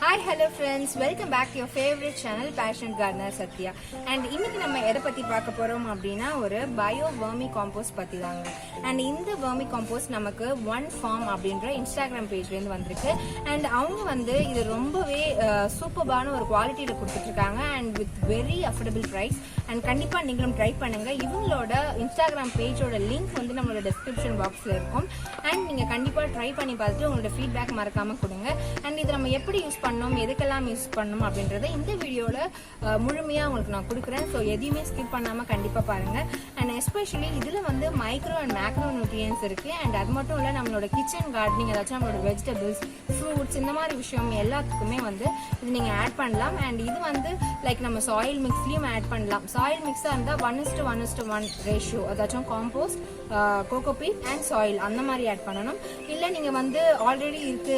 Hi, hello friends. Welcome back to your favorite channel, Passion Gardener Satya. And இன்னைக்கு நம்ம எதை பத்தி பார்க்க போறோம் அப்படின்னா ஒரு பயோ வெர்மி காம்போஸ்ட் பத்தி தாங்க. அண்ட் இந்த வெர்மி காம்போஸ்ட் நமக்கு ஒன் ஃபார்ம் அப்படின்ற இன்ஸ்டாகிராம் பேஜ்ல இருந்து வந்திருக்கு. அண்ட் அவங்க வந்து இது ரொம்பவே சூப்பர்பான ஒரு குவாலிட்டியில கொடுத்துட்டு இருக்காங்க and with very affordable price. And கண்டிப்பா நீங்களும் ட்ரை பண்ணுங்க. இவங்களோட இன்ஸ்டாகிராம் பேஜோட லிங்க் வந்து நம்மளோட டிஸ்கிரிப்ஷன் பாக்ஸ்ல இருக்கும். அண்ட் நீங்க கண்டிப்பா ட்ரை பண்ணி பார்த்துட்டு உங்களோட ஃபீட்பேக் மறக்காம கொடுங்க. அண்ட் இது நம்ம எப்படி யூஸ் பண்ணணும், எதுக்கெல்லாம் யூஸ் பண்ணணும் அப்படின்றத இந்த வீடியோல முழுமையா உங்களுக்கு நான் கொடுக்குறேன். ஸோ எதையுமே ஸ்கிப் பண்ணாம கண்டிப்பா பாருங்க. அண்ட் எஸ்பெஷலி இதுல வந்து மைக்ரோ அண்ட் மேக்ரோ நியூட்ரியன்ஸ் இருக்கு. அண்ட் அது மட்டும் இல்ல நம்மளோட கிச்சன் கார்டனிங், ஏதாச்சும் நம்மளோட வெஜிடபிள்ஸ், ஃப்ரூட்ஸ், இந்த மாதிரி விஷயம் எல்லாத்துக்குமே வந்து இது நீங்க ஆட் பண்ணலாம். அண்ட் இது வந்து லைக் நம்ம சாயில் மிக்ஸ்லயும் ஆட் பண்ணலாம். சாயில் மிக்ஸா இருந்தா 1:1:1 ரேஷியோ, அதாச்சும் காம்போஸ்ட், கோகோபீட் அண்ட் சாயில் அந்த மாதிரி ஆட் பண்ணணும். இல்ல நீங்க வந்து ஆல்ரெடி இருக்கு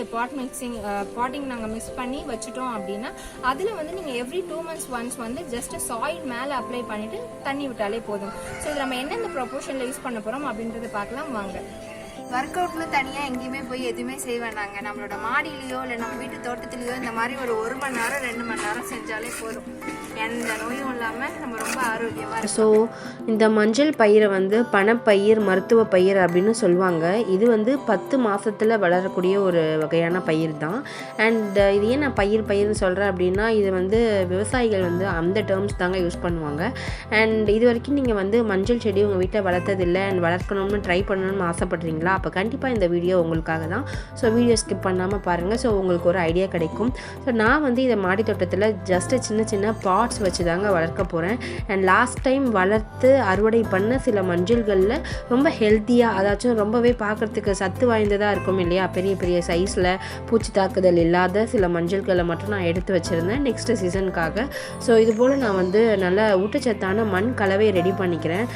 பாட்டிங் நாங்க மிக்ஸ் பண்ணி வச்சுட்டோம் அப்படின்னா அதுல வந்து நீங்க எவ்ரி 2 months ஒன்ஸ் வந்து ஜஸ்ட் சாயில் மேல அப்ளை பண்ணிட்டு தண்ணி விட்டாலே போதும். ஸோ இது நம்ம என்னென்ன ப்ரொபோர்ஷன்ல யூஸ் பண்ண போறோம் அப்படின்றத பார்க்கலாம் வாங்க. ஒர்க் அவுட்ல தனியா எங்கேயுமே போய் எதுவுமே செய்ய வேண்டாங்க. நம்மளோட மாடியிலயோ இல்லை நம்ம வீட்டு தோட்டத்திலயோ இந்த மாதிரி ஒரு 1 மணி நேரம் 2 மணி நேரம் செஞ்சாலே போதும். எந்த நோயும் இல்லாம நம்ம ரொம்ப ஆரோக்கியமா இருக்கும். ஸோ இந்த மஞ்சள் பயிரை வந்து பணப்பயிர், மருத்துவ பயிர் அப்படின்னு சொல்லுவாங்க. இது வந்து 10 மாசத்துல வளரக்கூடிய ஒரு வகையான பயிர் தான். அண்ட் இது ஏன் நான் பயிர்னு சொல்கிறேன் அப்படின்னா இது வந்து விவசாயிகள் வந்து அந்த டேர்ம்ஸ் தாங்க யூஸ் பண்ணுவாங்க. அண்ட் இது வரைக்கும் நீங்கள் வந்து மஞ்சள் செடி உங்கள் வீட்டில் வளர்த்ததில்லை அண்ட் வளர்க்கணும்னு ட்ரை பண்ணணும்னு ஆசைப்படுறீங்களா? அப்போ கண்டிப்பாக இந்த வீடியோ உங்களுக்காக தான். ஸோ வீடியோ ஸ்கிப் பண்ணாமல் பாருங்கள். ஸோ உங்களுக்கு ஒரு ஐடியா கிடைக்கும். ஸோ நான் வந்து இதை மாடி தோட்டத்தில் ஜஸ்ட்டு சின்ன பாட்ஸ் வச்சு தாங்க வளர்க்க போகிறேன். அண்ட் லாஸ்ட் டைம் வளர்த்து அறுவடை பண்ண சில மஞ்சள்களில் ரொம்ப ஹெல்த்தியாக, அதாச்சும் ரொம்பவே பார்க்குறதுக்கு சத்து வாய்ந்ததாக இருக்கும் இல்லையா, பெரிய சைஸில் பூச்சி தாக்குதல் இல்லாத சில மஞ்சள்களை மட்டும் நான் எடுத்து வச்சுருந்தேன் நெக்ஸ்ட் சீசனுக்காக. ஸோ இது போல் நான் வந்து நல்ல ஊட்டச்சத்தான மண் கலவை ரெடி பண்ணிக்கிறேன்.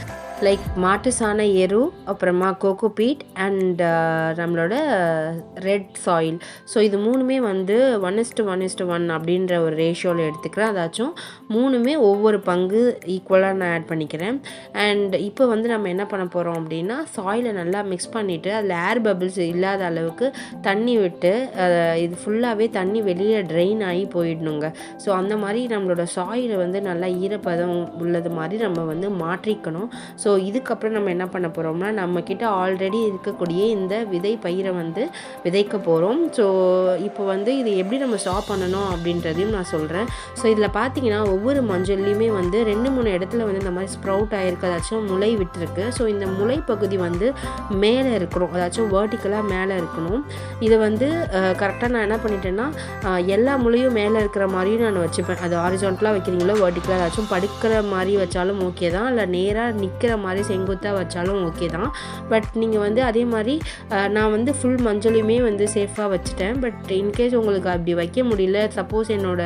லைக் மாட்டு சாண எரு, அப்புறமா கோகோபீட் அண்ட் நம்மளோட ரெட் சாயில். ஸோ இது மூணுமே வந்து 1:1:1 அப்படின்ற ஒரு ரேஷியோவில் எடுத்துக்கிறேன். அதாச்சும் மூணுமே ஒவ்வொரு பங்கு ஈக்குவலாக நான் ஆட் பண்ணிக்கிறேன். அண்ட் இப்போ வந்து நம்ம என்ன பண்ண போகிறோம் அப்படின்னா சாயிலை நல்லா மிக்ஸ் பண்ணிவிட்டு அதில் ஏர் பபிள்ஸ் இல்லாத அளவுக்கு தண்ணி விட்டு இது ஃபுல்லாகவே தண்ணி வெளியே ட்ரெயின் ஆகி போயிடணுங்க. ஸோ அந்த மாதிரி நம்மளோட சாயிலை வந்து நல்லா ஈரப்பதம் உள்ளது மாதிரி நம்ம வந்து மாற்றிக்கணும். ஸோ இதுக்கப்புறம் நம்ம என்ன பண்ண போகிறோம்னா நம்மக்கிட்ட ஆல்ரெடி இருக்கக்கூடிய இந்த விதை பயிரை வந்து விதைக்க போகிறோம். ஸோ இப்போ வந்து இது எப்படி நம்ம ஸ்டாப் பண்ணணும் அப்படின்றதையும் நான் சொல்கிறேன். ஸோ இதில் பார்த்தீங்கன்னா ஒவ்வொரு மஞ்சள்லையுமே வந்து 2-3 இடத்துல வந்து இந்த மாதிரி ஸ்ப்ரவுட் ஆகிருக்கு, அதாச்சும் முளை விட்டுருக்கு. ஸோ இந்த முளை பகுதி வந்து மேலே இருக்கணும், அதாச்சும் வேர்ட்டிக்கலாக மேலே இருக்கணும். இதை வந்து கரெக்டாக நான் என்ன பண்ணிட்டேன்னா எல்லா முளையும் மேலே இருக்கிற மாதிரியும் நான் வச்சுப்பேன். அது ஹாரிசான்டலாக வைக்கிறீங்களோ வேர்ட்டிக்கலாக, அதாச்சும் படுக்கிற மாதிரி வச்சாலும் ஓகே தான், இல்லை நேராக நிற்கிற மாதிரி செங்குத்தாக வச்சாலும் ஓகே தான். பட் நீங்கள் வந்து அதே மாதிரி நான் வந்து ஃபுல் மஞ்சளுமே வந்து சேஃபாக வச்சுட்டேன். பட் இன்கேஸ் உங்களுக்கு அப்படி வைக்க முடியல, சப்போஸ் என்னோட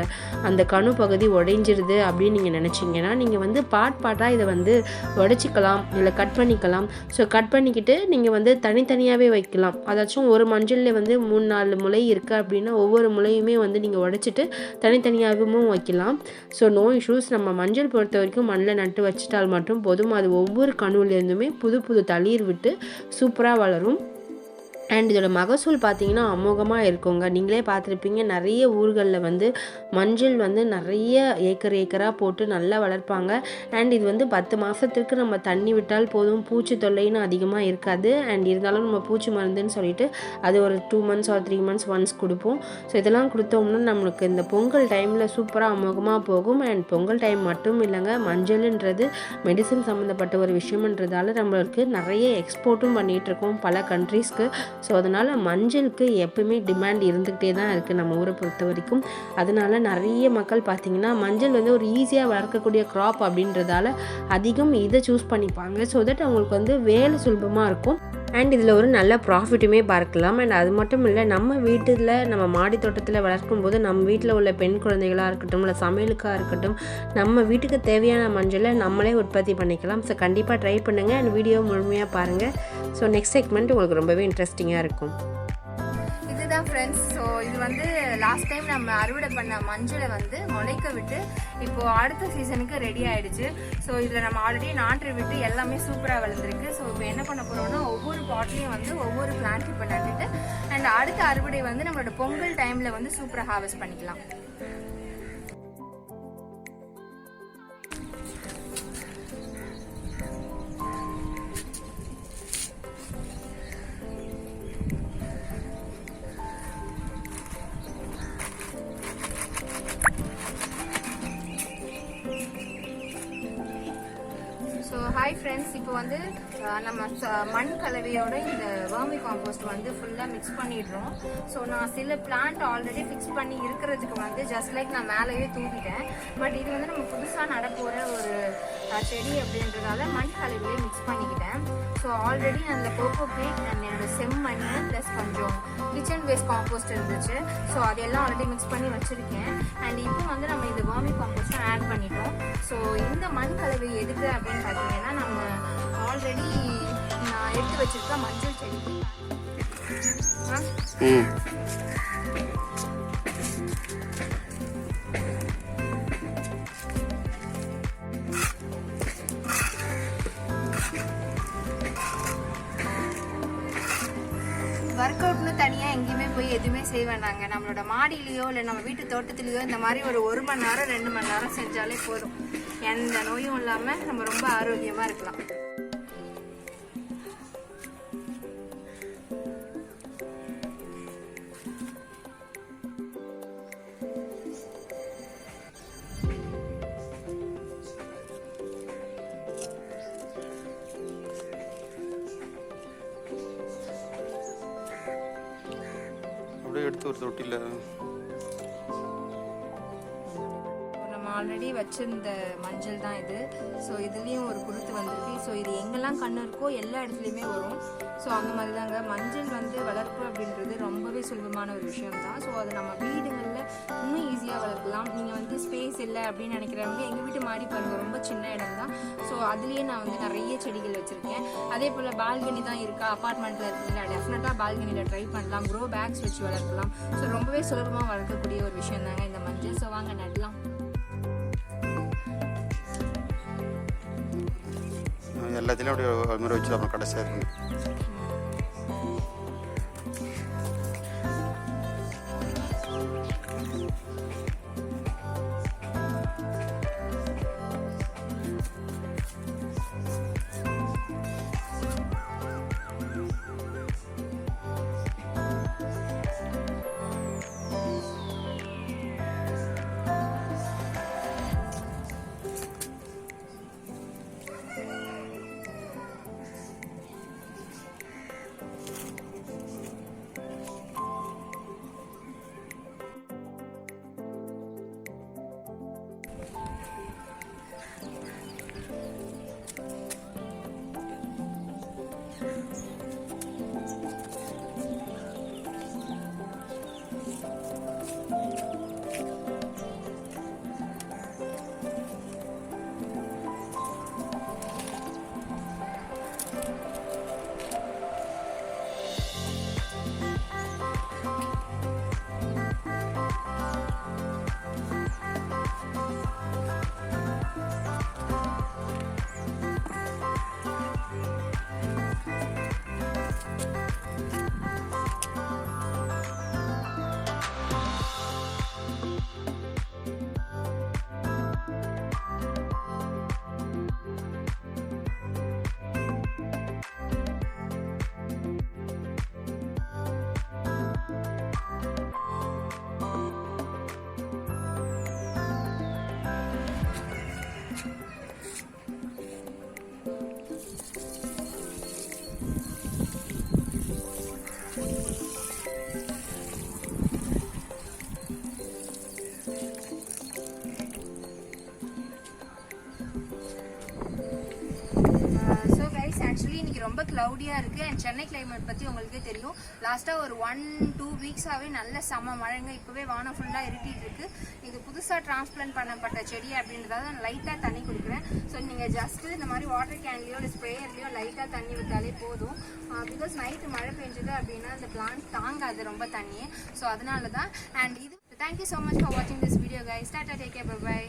அந்த கணு பகுதி உடைஞ்சிருது அப்படின்னு நீங்கள் நினச்சிங்கன்னா நீங்கள் வந்து பாட்டாக இதை வந்து உடைச்சிக்கலாம், இல்லை கட் பண்ணிக்கலாம். ஸோ கட் பண்ணிக்கிட்டு நீங்கள் வந்து தனித்தனியாகவே வைக்கலாம். அதாச்சும் ஒரு மஞ்சளில் வந்து 3-4 முளை இருக்குது அப்படின்னா ஒவ்வொரு முளையுமே வந்து நீங்கள் உடைச்சிட்டு தனித்தனியாகவும் வைக்கலாம். So no issues. நம்ம மஞ்சள் பொறுத்த வரைக்கும் மண்ணில் நட்டு வச்சிட்டால் மட்டும் போதும். அது ஒவ்வொரு கணுவிலேருந்துமே புது தளிர் விட்டு சூப்பராக வளரும். அண்ட் இதோட மகசூல் பார்த்தீங்கன்னா அமோகமாக இருக்குங்க. நீங்களே பார்த்துருப்பீங்க, நிறைய ஊர்களில் வந்து மஞ்சள் வந்து நிறைய ஏக்கராக போட்டு நல்லா வளர்ப்பாங்க. அண்ட் இது வந்து 10 மாதத்துக்கு நம்ம தண்ணி விட்டால் போதும், பூச்சி தொல்லைன்னு அதிகமாக இருக்காது. அண்ட் இருந்தாலும் நம்ம பூச்சி மருந்துன்னு சொல்லிட்டு அது ஒரு 2 months or 3 months ஒன்ஸ் கொடுப்போம். ஸோ இதெல்லாம் கொடுத்தோம்னா நம்மளுக்கு இந்த பொங்கல் டைமில் சூப்பராக அமோகமாக போகும். அண்ட் பொங்கல் டைம் மட்டும் இல்லைங்க, மஞ்சள்ன்றது மெடிசன் சம்மந்தப்பட்ட ஒரு விஷயம்ன்றதால நம்மளுக்கு நிறைய எக்ஸ்போர்ட்டும் பண்ணிகிட்ருக்கோம் பல கண்ட்ரீஸ்க்கு. ஸோ அதனால் மஞ்சளுக்கு எப்பவுமே டிமாண்ட் இருந்துக்கிட்டே தான் இருக்குது நம்ம ஊரை பொறுத்த வரைக்கும். அதனால் நிறைய மக்கள் பார்த்திங்கன்னா மஞ்சள் வந்து ஒரு ஈஸியாக வளர்க்கக்கூடிய க்ராப் அப்படின்றதால அதிகம் இதை சூஸ் பண்ணிப்பாங்க. ஸோ தட் அவங்களுக்கு வந்து வேலை சுலபமாக இருக்கும். அண்ட் இதில் ஒரு நல்ல ப்ராஃபிட்டுமே பார்க்கலாம். அண்ட் அது மட்டும் இல்லை, நம்ம வீட்டில் நம்ம மாடி தோட்டத்தில் வளர்க்கும் போது நம்ம வீட்டில் உள்ள பெண் குழந்தைகளாக இருக்கட்டும், இல்லை சமையலுக்காக இருக்கட்டும், நம்ம வீட்டுக்கு தேவையான மஞ்சளை நம்மளே உற்பத்தி பண்ணிக்கலாம். ஸோ கண்டிப்பாக ட்ரை பண்ணுங்கள் அண்ட் வீடியோ முழுமையாக பாருங்கள். ஸோ நெக்ஸ்ட் செக்மெண்ட் உங்களுக்கு ரொம்பவே இன்ட்ரெஸ்டிங்காக இருக்கும். அவ்வளோதான் ஃப்ரெண்ட்ஸ். ஸோ இது வந்து லாஸ்ட் டைம் நம்ம அறுவடை பண்ண மஞ்சளை வந்து முளைக்க விட்டு இப்போ அடுத்த சீசனுக்கு ரெடி ஆயிடுச்சு. ஸோ இதில் நம்ம ஆல்ரெடி நாற்று விட்டு எல்லாமே சூப்பராக வளர்ந்துருக்கு. ஸோ இப்போ என்ன பண்ண போறோம்னா ஒவ்வொரு பாட்லையும் வந்து ஒவ்வொரு பிளான்ட் இப்போ நட்டுட்டு அண்ட் அடுத்த அறுவடை வந்து நம்மளோட பொங்கல் டைம்ல வந்து சூப்பராக ஹார்வெஸ்ட் பண்ணிக்கலாம். ஸோ ஹாய் ஃப்ரெண்ட்ஸ், இப்போ வந்து நம்ம மண் கலவையோட இந்த வர்மி காம்போஸ்ட் வந்து ஃபுல்லாக மிக்ஸ் பண்ணிடுறோம். ஸோ நான் சில பிளான்ட் ஆல்ரெடி ஃபிக்ஸ் பண்ணி இருக்கிறதுக்கு வந்து ஜஸ்ட் லைக் நான் மேலேயே தூக்கிட்டேன். பட் இது வந்து நம்ம புதுசாக நடப்போகிற ஒரு செடி அப்படின்றதால மண் கலவையே மிக்ஸ் பண்ணிக்கிட்டேன். ஸோ ஆல்ரெடி அந்த கோகோ பீட் அண்ட் என்னோட செம்மண் ப்ளஸ் கொஞ்சம் கிச்சன் வேஸ்ட் காம்போஸ்ட் இருந்துச்சு. ஸோ அதெல்லாம் ஆல்ரெடி மிக்ஸ் பண்ணி வச்சுருக்கேன். அண்ட் இப்போ வந்து நம்ம இந்த வர்மி காம்போஸ்ட்டை ஆட் பண்ணிட்டோம். ஸோ இந்த மண் கலவை எதுக்கு அப்படின்னு பார்த்தீங்கன்னா நம்ம ஆல்ரெடி நான் எடுத்து வச்சிருக்க மஞ்சள் செடி ஒர்க் அவுட்னு தனியாக எங்கேயுமே போய் எதுவுமே செய்ய வேண்டாங்க. நம்மளோட மாடியிலையோ இல்லை நம்ம வீட்டு தோட்டத்துலேயோ இந்த மாதிரி ஒரு மணி நேரம் 2 மணி நேரம் செஞ்சாலே போதும். எந்த நோயும் இல்லாமல் நம்ம ரொம்ப ஆரோக்கியமாக இருக்கலாம். அப்படியே எடுத்து ஒரு தொட்டியில் நம்ம ஆல்ரெடி வச்சிருந்த மஞ்சள் தான் இது. ஸோ இதுலேயும் ஒரு குருத்து வந்திருக்கு. ஸோ இது எங்கெல்லாம் கண்ணு இருக்கோ எல்லா இடத்துலையுமே வரும். ஸோ அந்த மாதிரி தாங்க மஞ்சள் வந்து வளர்ப்பு அப்படின்றது ரொம்பவே சுலபமான ஒரு விஷயம் தான். ஸோ அது நம்ம வீடுகளில் இன்னும் ஈஸியாக வளர்க்கலாம். நீங்கள் வந்து ஸ்பேஸ் இல்லை அப்படின்னு நினைக்கிறவங்க எங்கள் வீட்டு மாடி பாருங்க ரொம்ப சின்ன இடம் தான். ஸோ அதுலேயே நான் வந்து நிறைய செடிகள் வச்சுருக்கேன். அதே போல் பால்கனி தான் இருக்கா, அப்பார்ட்மெண்ட்டில் இருக்கீங்களா, டெஃபினட்டாக பால்கனியில் ட்ரை பண்ணலாம். க்ரோ பேக்ஸ் வச்சு வளர்க்கலாம். ஸோ ரொம்பவே சுலபமாக வளர்க்கக்கூடிய ஒரு விஷயம் தாங்க இந்த மஞ்சள். ஸோ வாங்க நடலாம். எல்லாத்துலேயும் அப்படியே அது மாதிரி வச்சு அப்புறம் கடைசியாக இருக்கணும். க்ளவுடியாக இருக்குது. அண்ட் சென்னை கிளைமேட் பற்றி உங்களுக்கே தெரியும். லாஸ்ட்டாக ஒரு 1-2 வீக்ஸாகவே நல்ல செம்ம மழைங்க. இப்போவே வானம் ஃபுல்லாக இருட்டிட்டு இருக்கு. இது புதுசாக டிரான்ஸ்பிளான்ட் பண்ணப்பட்ட செடி அப்படின்றதால நான் லைட்டாக தண்ணி கொடுக்குறேன். ஸோ நீங்கள் ஜஸ்ட்டு இந்த மாதிரி வாட்டர் கேன்லேயோ இல்லை ஸ்ப்ரேயர்லேயோ லைட்டாக தண்ணி விட்டாலே போதும். பிகாஸ் நைட்டு மழை பெஞ்சது அப்படின்னா அந்த பிளான்ட் தாங்காது ரொம்ப தண்ணியே. ஸோ அதனால தான். அண்ட் இது தேங்க்யூ ஸோ மச் ஃபார் வாட்சிங் this video guys. Tata, take care, bye by.